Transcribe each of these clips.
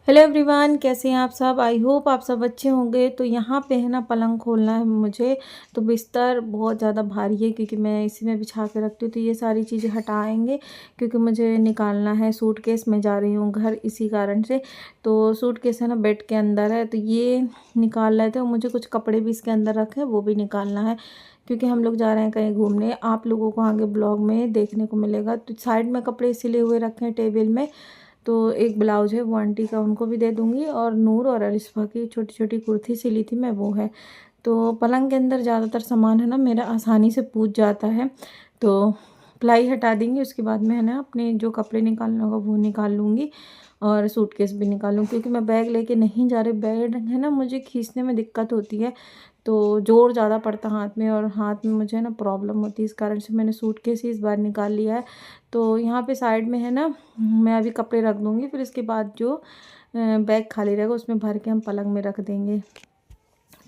Hello everyone, कैसे हैं आप सब। आई होप आप सब अच्छे होंगे। तो यहाँ पे है ना पलंग खोलना है मुझे। तो बिस्तर बहुत ज़्यादा भारी है क्योंकि मैं इसी में बिछा के रखती हूँ। तो ये सारी चीज़ें हटाएंगे क्योंकि मुझे निकालना है। सूटकेस में जा रही हूँ घर इसी कारण से। तो सूटकेस है ना बेड के अंदर है, तो ये निकाल रहे थे और मुझे कुछ कपड़े भी इसके अंदर रखे वो भी निकालना है क्योंकि हम लोग जा रहे हैं कहीं घूमने। आप लोगों को आगे ब्लॉग में देखने को मिलेगा। तो साइड में कपड़े सिले हुए रखे हैं टेबल में। तो एक ब्लाउज है वो आंटी का, उनको भी दे दूँगी। और नूर और अरिशा की छोटी छोटी कुर्ती सिली थी मैं, वो है। तो पलंग के अंदर ज़्यादातर सामान है ना मेरा आसानी से पूछ जाता है। तो प्लाई हटा देंगे, उसके बाद में है ना अपने जो कपड़े निकालना होगा वो निकाल लूँगी और सूटकेस भी निकालूँ क्योंकि मैं बैग लेके नहीं जा रही। बैग है ना मुझे खींचने में दिक्कत होती है, तो जोर ज़्यादा पड़ता हाथ में और हाथ में मुझे ना प्रॉब्लम होती है। इस कारण से मैंने सूटकेस ही इस बार निकाल लिया है। तो यहाँ पे साइड में है ना मैं अभी कपड़े रख दूँगी, फिर इसके बाद जो बैग खाली रहेगा उसमें भर के हम पलंग में रख देंगे।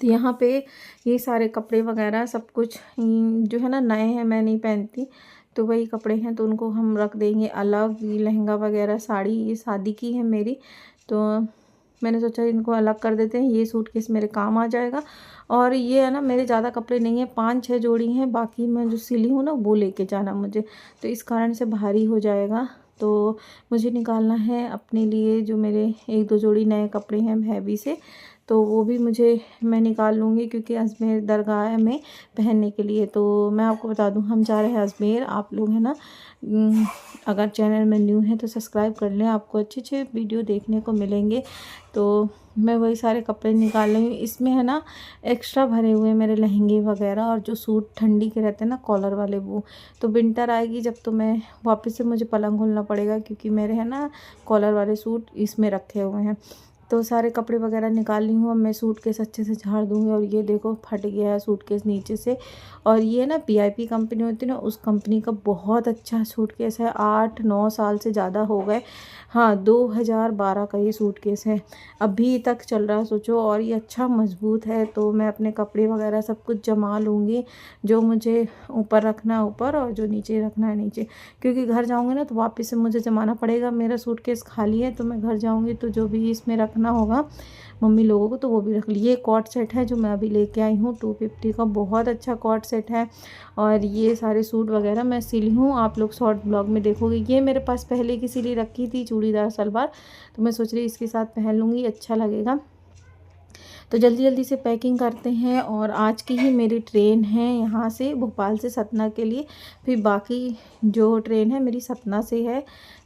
तो यहाँ पे ये सारे कपड़े वगैरह सब कुछ जो है ना नए हैं, मैं नहीं पहनती तो वही कपड़े हैं, तो उनको हम रख देंगे अलग। ये लहंगा वगैरह साड़ी ये शादी की है मेरी, तो मैंने सोचा इनको अलग कर देते हैं। ये सूटकेस मेरे काम आ जाएगा। और ये है ना मेरे ज़्यादा कपड़े नहीं है, 5-6 जोड़ी हैं, बाकी मैं जो सिली हूँ ना वो लेके जाना मुझे, तो इस कारण से भारी हो जाएगा। तो मुझे निकालना है अपने लिए जो मेरे 1-2 जोड़ी नए कपड़े हैं हैवी से, तो वो भी मुझे मैं निकाल लूँगी क्योंकि अजमेर दरगाह में पहनने के लिए। तो मैं आपको बता दूँ हम जा रहे हैं अजमेर। आप लोग हैं ना अगर चैनल में न्यू है तो सब्सक्राइब कर लें, आपको अच्छे अच्छे वीडियो देखने को मिलेंगे। तो मैं वही सारे कपड़े निकाल रही हूँ। इसमें है ना एक्स्ट्रा भरे हुए मेरे लहंगे वगैरह और जो सूट ठंडी के रहते हैं ना कॉलर वाले, वो तो विंटर आएगी जब तो मैं वापस से मुझे पलंग खोलना पड़ेगा क्योंकि मेरे है ना कॉलर वाले सूट इसमें रखे हुए हैं। तो सारे कपड़े वगैरह निकाल ली हूँ। अब मैं सूटकेस अच्छे से झाड़ दूँगी। और ये देखो फट गया है सूटकेस नीचे से। और ये ना पीआईपी कंपनी होती है ना, उस कंपनी का बहुत अच्छा सूटकेस है। 8-9 साल से ज़्यादा हो गए। हाँ 2012 का ये सूटकेस है, अभी तक चल रहा है सोचो। और ये अच्छा मजबूत है। तो मैं अपने कपड़े वगैरह सब कुछ जमा लूँगी, जो मुझे ऊपर रखना है ऊपर और जो नीचे रखना है नीचे, क्योंकि घर जाऊँगी ना तो वापस से मुझे जमाना पड़ेगा। मेरा सूटकेस खाली है तो मैं घर जाऊँगी तो जो भी इसमें रखना होगा मम्मी लोगों को तो वो भी रख लिए। कॉट सेट है जो मैं अभी लेके आई हूँ 250 का, बहुत अच्छा कॉट सेट है। और ये सारे सूट वगैरह मैं सिली हूँ, आप लोग शॉर्ट ब्लॉग में देखोगे। ये मेरे पास पहले की सिली रखी थी चूड़ीदार सलवार, तो मैं सोच रही इसके साथ पहन लूँगी, अच्छा लगेगा। तो जल्दी जल्दी से पैकिंग करते हैं। और आज की ही मेरी ट्रेन है यहाँ से भोपाल से सतना के लिए, फिर बाकी जो ट्रेन है मेरी सतना से है।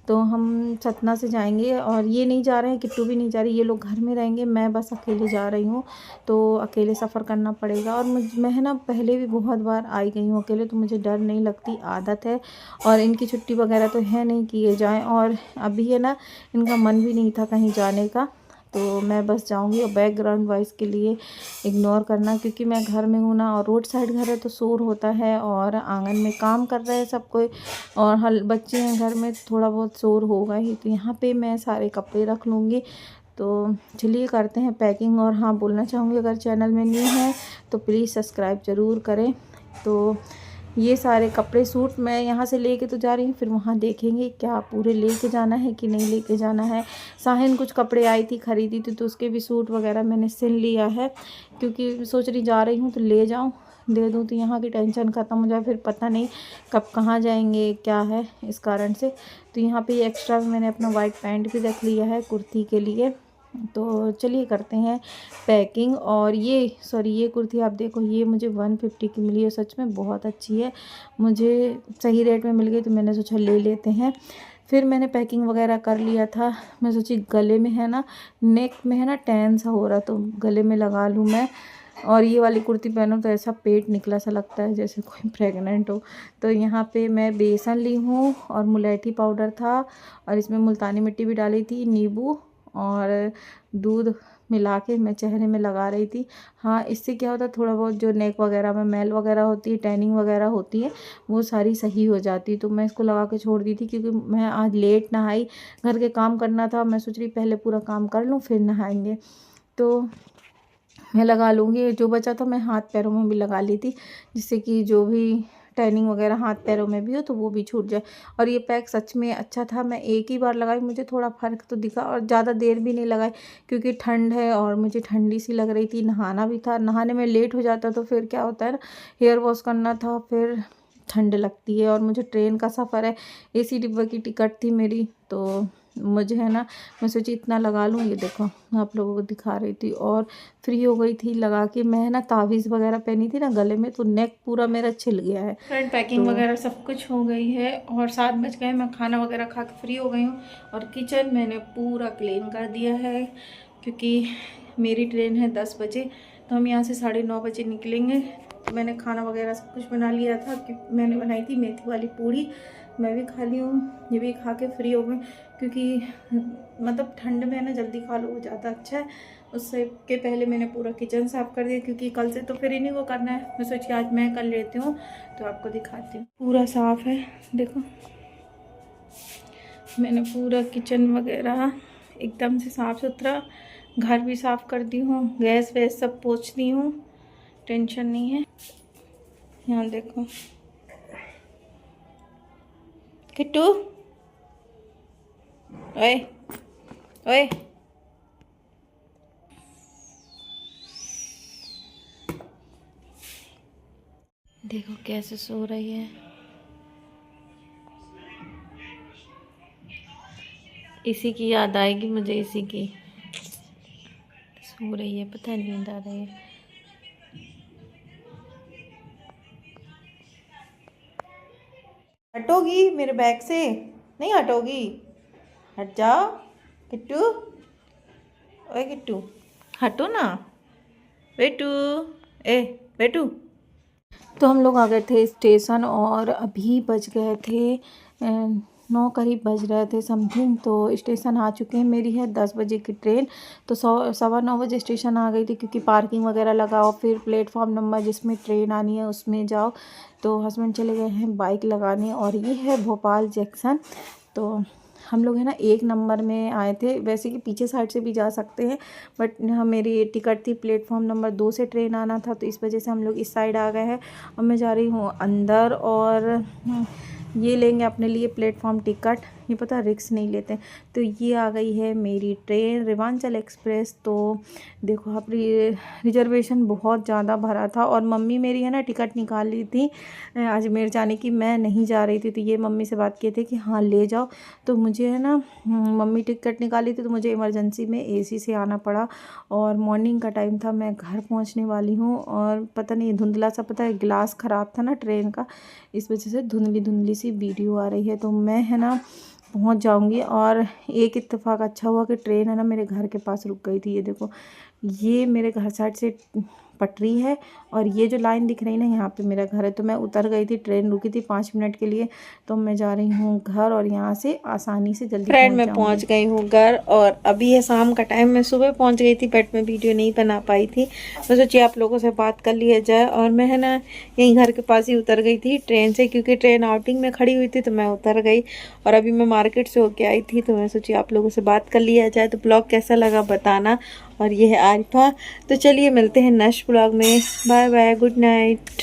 तो हम सतना से जाएंगे। और ये नहीं जा रहे हैं, किट्टू भी नहीं जा रही, ये लोग घर में रहेंगे, मैं बस अकेले जा रही हूँ। तो अकेले सफ़र करना पड़ेगा। और मैं है ना पहले भी बहुत बार आई गई हूँ अकेले, तो मुझे डर नहीं लगती, आदत है। और इनकी छुट्टी वगैरह तो है नहीं कि ये जाएँ। और अभी है ना इनका मन भी नहीं था कहीं जाने का, तो मैं बस जाऊंगी। और बैकग्राउंड वॉइस के लिए इग्नोर करना क्योंकि मैं घर में हूँ ना, और रोड साइड घर है तो शोर होता है और आंगन में काम कर रहे हैं सब कोई, और हल बच्चे हैं घर में, थोड़ा बहुत शोर होगा ही। तो यहाँ पे मैं सारे कपड़े रख लूँगी। तो चलिए करते हैं पैकिंग। और हाँ बोलना चाहूँगी अगर चैनल में न्यू है तो प्लीज़ सब्सक्राइब ज़रूर करें। तो ये सारे कपड़े सूट मैं यहाँ से लेके तो जा रही हूँ, फिर वहाँ देखेंगे क्या पूरे लेके जाना है कि नहीं लेके जाना है। साहिन कुछ कपड़े आई थी खरीदी थी तो उसके भी सूट वगैरह मैंने सिल लिया है, क्योंकि सोच रही जा रही हूँ तो ले जाऊँ दे दूँ तो यहाँ की टेंशन ख़त्म हो जाए, फिर पता नहीं कब कहाँ जाएंगे क्या है, इस कारण से। तो यहाँ पे एक्स्ट्रा मैंने अपना वाइट पैंट भी रख लिया है कुर्ती के लिए। तो चलिए करते हैं पैकिंग। और ये कुर्ती आप देखो, ये मुझे 150 की मिली है, सच में बहुत अच्छी है, मुझे सही रेट में मिल गई तो मैंने सोचा ले लेते हैं। फिर मैंने पैकिंग वगैरह कर लिया था। मैं सोची गले में है ना नेक में है ना टैन सा हो रहा तो गले में लगा लूँ मैं। और ये वाली कुर्ती पहनो तो ऐसा पेट निकला सा लगता है जैसे कोई प्रेग्नेंट हो। तो यहाँ पे मैं बेसन ली हूँ और मुलैठी पाउडर था, और इसमें मुल्तानी मिट्टी भी डाली थी, नींबू और दूध मिला के मैं चेहरे में लगा रही थी। हाँ इससे क्या होता है थोड़ा बहुत जो नेक वगैरह में मैल वगैरह होती है, टैनिंग वगैरह होती है, वो सारी सही हो जाती। तो मैं इसको लगा के छोड़ दी थी क्योंकि मैं आज लेट नहाई, घर के काम करना था, मैं सोच रही पहले पूरा काम कर लूँ फिर नहाएंगे। तो मैं लगा लूँगी, जो बचा था मैं हाथ पैरों में भी लगा ली थी, जिससे कि जो भी टैनिंग वगैरह हाथ पैरों में भी हो तो वो भी छूट जाए। और ये पैक सच में अच्छा था, मैं एक ही बार लगाई, मुझे थोड़ा फ़र्क तो दिखा और ज़्यादा देर भी नहीं लगाई क्योंकि ठंड है और मुझे ठंडी सी लग रही थी, नहाना भी था, नहाने में लेट हो जाता तो फिर क्या होता है ना, हेयर वॉश करना था, फिर ठंड लगती है और मुझे ट्रेन का सफ़र है, AC डिब्बे की टिकट थी मेरी, तो मुझे है ना, मैं सोची इतना लगा लूँ। ये देखो मैं आप लोगों को दिखा रही थी और फ्री हो गई थी लगा के। मैं ना तावीज़ वगैरह पहनी थी ना गले में, तो नेक पूरा मेरा छिल गया है। फ्रेंड पैकिंग वगैरह सब कुछ हो गई है और 7 बज गए, मैं खाना वगैरह खा के फ्री हो गई हूँ और किचन मैंने पूरा क्लीन कर दिया है क्योंकि मेरी ट्रेन है 10 बजे, तो हम यहाँ से 9:30 बजे निकलेंगे। मैंने खाना वगैरह सब कुछ बना लिया था कि मैंने बनाई थी मेथी वाली पूड़ी, मैं भी खा ली हूँ, ये भी खा के फ्री हो गई क्योंकि मतलब ठंड में ना जल्दी खा लो वो ज़्यादा अच्छा है। उससे के पहले मैंने पूरा किचन साफ़ कर दिया क्योंकि कल से तो फिर इन्हीं को करना है। मैं सोची आज मैं कर लेती हूँ तो आपको दिखाती हूँ। पूरा साफ़ है, देखो मैंने पूरा किचन वगैरह एकदम से साफ़ सुथरा, घर भी साफ़ कर दी हूँ, गैस वैस सब पोंछ दी हूँ, टेंशन नहीं है। यहाँ देखो किट्टू, ओए ओए, देखो कैसे सो रही है। इसी की याद आएगी मुझे, इसी की, सो रही है, पता नहीं नींद आ रही है। हटोगी मेरे बैग से, नहीं हटोगी, हट जाओ किट्टू, ओए किट्टू हटो ना, बेटू, ए बेटू। तो हम लोग आ गए थे स्टेशन और अभी बज गए थे 9 करीब बज रहे थे समथिंग, तो स्टेशन आ चुके हैं। मेरी है 10 बजे की ट्रेन, तो 9:15 बजे स्टेशन आ गई थी क्योंकि पार्किंग वगैरह लगाओ, फिर प्लेटफॉर्म नंबर जिसमें ट्रेन आनी है उसमें जाओ। तो हस्बैंड चले गए हैं बाइक लगाने और ये है भोपाल जंक्शन। तो हम लोग है ना 1 नंबर में आए थे, वैसे कि पीछे साइड से भी जा सकते हैं बट मेरी टिकट थी प्लेटफॉर्म नंबर 2 से ट्रेन आना था, तो इस वजह से हम लोग इस साइड आ गए हैं। और मैं जा रही हूँ अंदर और ये लेंगे अपने लिए प्लेटफॉर्म टिकट, ये पता रिक्स नहीं लेते। तो ये आ गई है मेरी ट्रेन रेवांचल एक्सप्रेस। तो देखो आप रिजर्वेशन बहुत ज़्यादा भरा था और मम्मी मेरी है ना टिकट निकाल ली थी अजमेर जाने की, मैं नहीं जा रही थी, तो ये मम्मी से बात किए थे कि हाँ ले जाओ। तो मुझे है ना मम्मी टिकट निकाली थी तो मुझे इमरजेंसी में AC से आना पड़ा और मॉर्निंग का टाइम था, मैं घर पहुंचने वाली हूँ और पता नहीं धुंधला सा, पता है ग्लास ख़राब था ना ट्रेन का, इस वजह से धुंधली धुंधली सी वीडियो आ रही है। तो मैं है ना पहुंच जाऊंगी। और एक इत्तेफाक अच्छा हुआ कि ट्रेन है ना मेरे घर के पास रुक गई थी। ये देखो ये मेरे घर साइड से पटरी है और ये जो लाइन दिख रही है ना यहाँ पे मेरा घर है। तो मैं उतर गई थी, ट्रेन रुकी थी 5 मिनट के लिए, तो मैं जा रही हूँ घर और यहाँ से आसानी से जल्दी फ्रेंड मैं पहुँच गई हूँ घर। और अभी है शाम का टाइम, मैं सुबह पहुँच गई थी बट मैं वीडियो नहीं बना पाई थी, मैं सोची आप लोगों से बात कर लिया जाए। और मैं है ना यहीं घर के पास ही उतर गई थी ट्रेन से, क्योंकि ट्रेन आउटिंग में खड़ी हुई थी तो मैं उतर गई। और अभी मैं मार्केट से होके आई थी तो मैं सोची आप लोगों से बात कर लिया जाए। तो ब्लॉग कैसा लगा बताना। और ये है आरिफा। तो चलिए मिलते हैं नेक्स्ट ब्लॉग में, बाय बाय, गुड नाइट।